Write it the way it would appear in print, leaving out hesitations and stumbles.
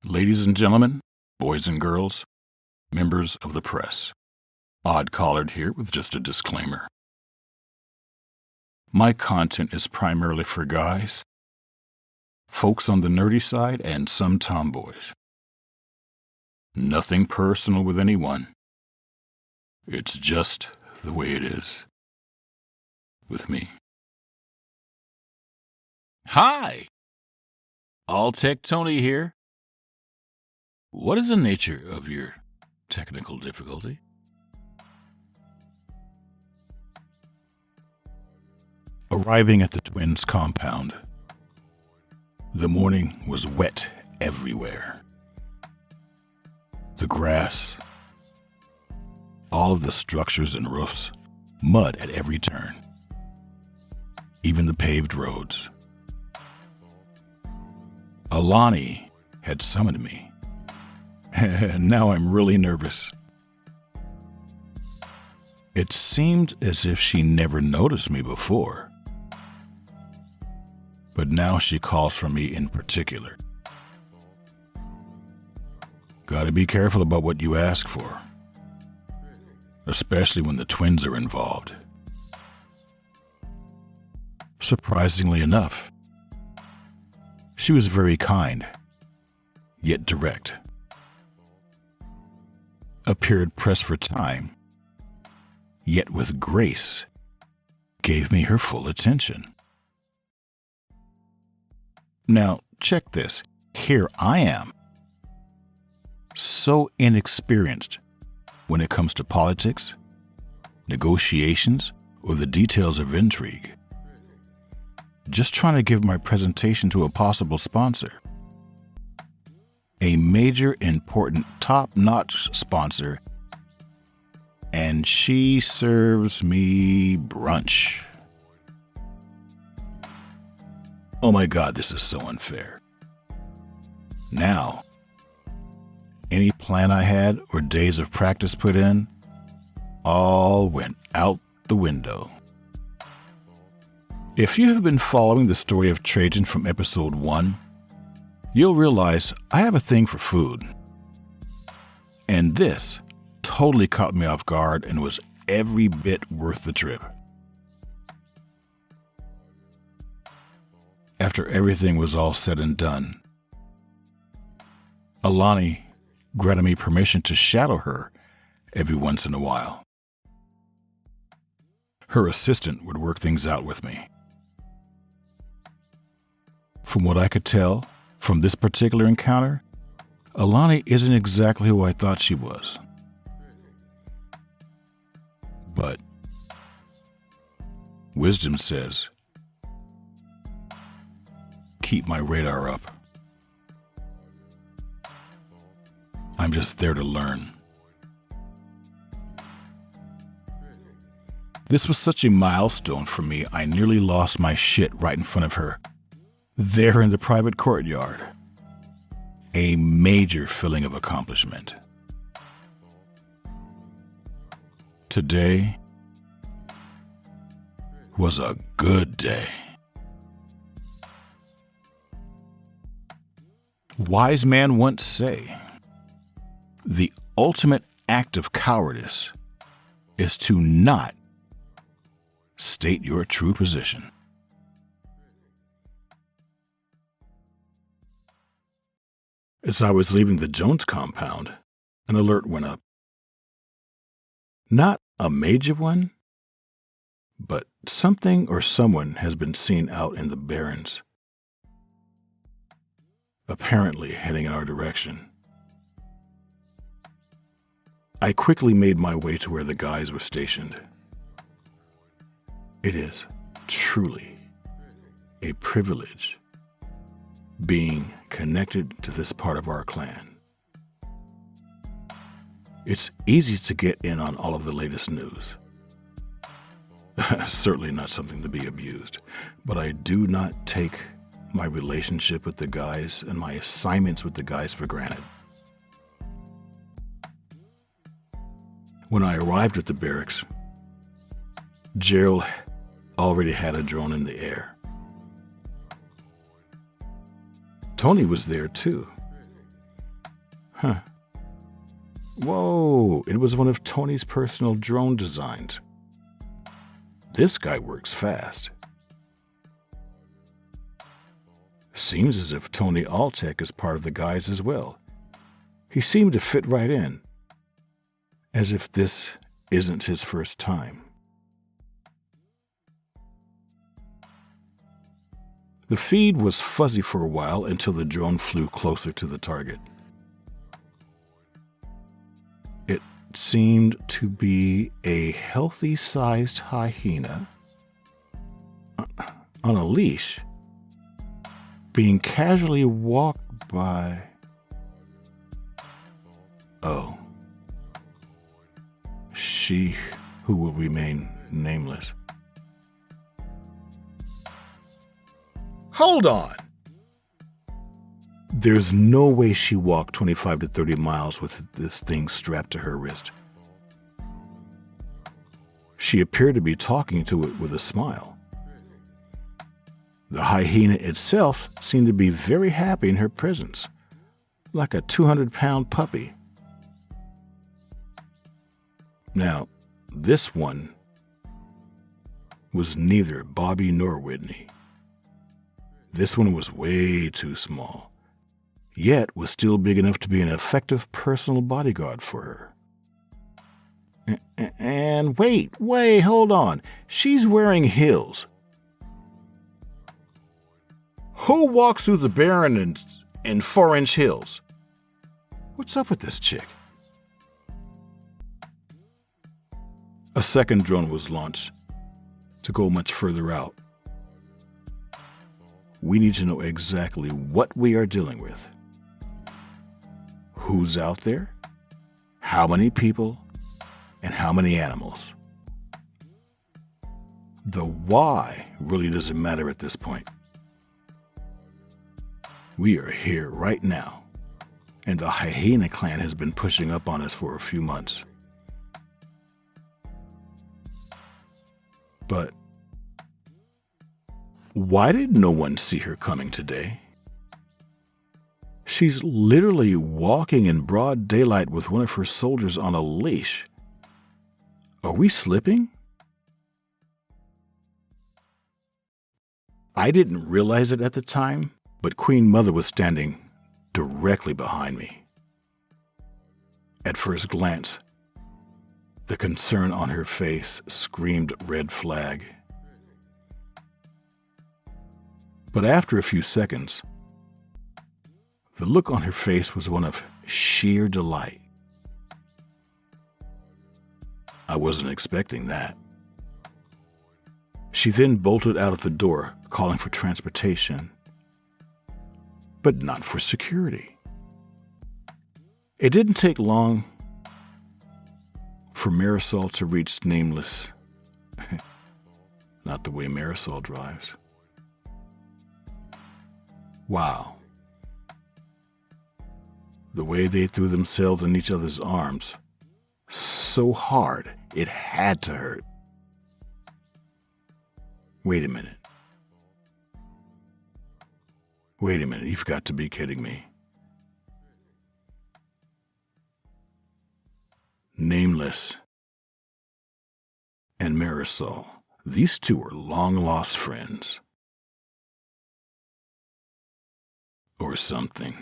Ladies and gentlemen, boys and girls, members of the press, Oddcollard here with just a disclaimer. My content is primarily for guys, folks on the nerdy side, and some tomboys. Nothing personal with anyone. It's just the way it is with me. Hi! All Tech Tony here. What is the nature of your technical difficulty? Arriving at the twins' compound, the morning was wet everywhere. The grass, all of the structures and roofs, mud at every turn, even the paved roads. ALANI had summoned me. Now I'm really nervous. It seemed as if she never noticed me before. But now she calls for me in particular. Gotta be careful about what you ask for, especially when the twins are involved. Surprisingly enough, she was very kind, yet direct. Appeared pressed for time, yet with grace, gave me her full attention. Now, check this. Here I am, so inexperienced when it comes to politics, negotiations, or the details of intrigue. Just trying to give my presentation to a possible sponsor. A major, important, top-notch sponsor, and she serves me brunch. Oh my God, this is so unfair. Now, any plan I had or days of practice put in, all went out the window. If you have been following the story of TRAJAN from episode 1, you'll realize I have a thing for food. And this totally caught me off guard and was every bit worth the trip. After everything was all said and done, ALANI granted me permission to shadow her every once in a while. Her assistant would work things out with me. From what I could tell, from this particular encounter, ALANI isn't exactly who I thought she was. But wisdom says, keep my radar up. I'm just there to learn. This was such a milestone for me, I nearly lost my shit right in front of her. There in the private courtyard. A major feeling of accomplishment. Today was a good day. Wise man once say, the ultimate act of cowardice is to not state your true position. As I was leaving the Jones compound, an alert went up. Not a major one, but something or someone has been seen out in the barrens, apparently heading in our direction. I quickly made my way to where the guys were stationed. It is truly a privilege being connected to this part of our clan. It's easy to get in on all of the latest news. Certainly not something to be abused, but I do not take my relationship with the guys and my assignments with the guys for granted. When I arrived at the barracks, Gerald already had a drone in the air. Tony was there too, Huh. Whoa, it was one of Tony's personal drone designs. This guy works fast. Seems as if Tony Alltech is part of the guys as well. He seemed to fit right in, as if this isn't his first time. The feed was fuzzy for a while until the drone flew closer to the target. It seemed to be a healthy-sized hyena on a leash, being casually walked by... Oh. She who will remain nameless. Hold on! There's no way she walked 25 to 30 miles with this thing strapped to her wrist. She appeared to be talking to it with a smile. The hyena itself seemed to be very happy in her presence, like a 200-pound puppy. Now, this one was neither Bobby nor Whitney. This one was way too small, yet was still big enough to be an effective personal bodyguard for her. And wait, hold on. She's wearing heels. Who walks through the barren in 4-inch heels? What's up with this chick? A second drone was launched to go much further out. We need to know exactly what we are dealing with. Who's out there? How many people? And how many animals? The why really doesn't matter at this point. We are here right now, and the hyena clan has been pushing up on us for a few months. But why did no one see her coming today? She's literally walking in broad daylight with one of her soldiers on a leash. Are we slipping? I didn't realize it at the time, but Queen Mother was standing directly behind me. At first glance, the concern on her face screamed red flag. But after a few seconds, the look on her face was one of sheer delight. I wasn't expecting that. She then bolted out of the door, calling for transportation, but not for security. It didn't take long for Marisol to reach Nameless. Not the way Marisol drives. Wow. The way they threw themselves in each other's arms, so hard it had to hurt. Wait a minute. Wait a minute, you've got to be kidding me. Nameless and Marisol, these two are long-lost friends. Or something.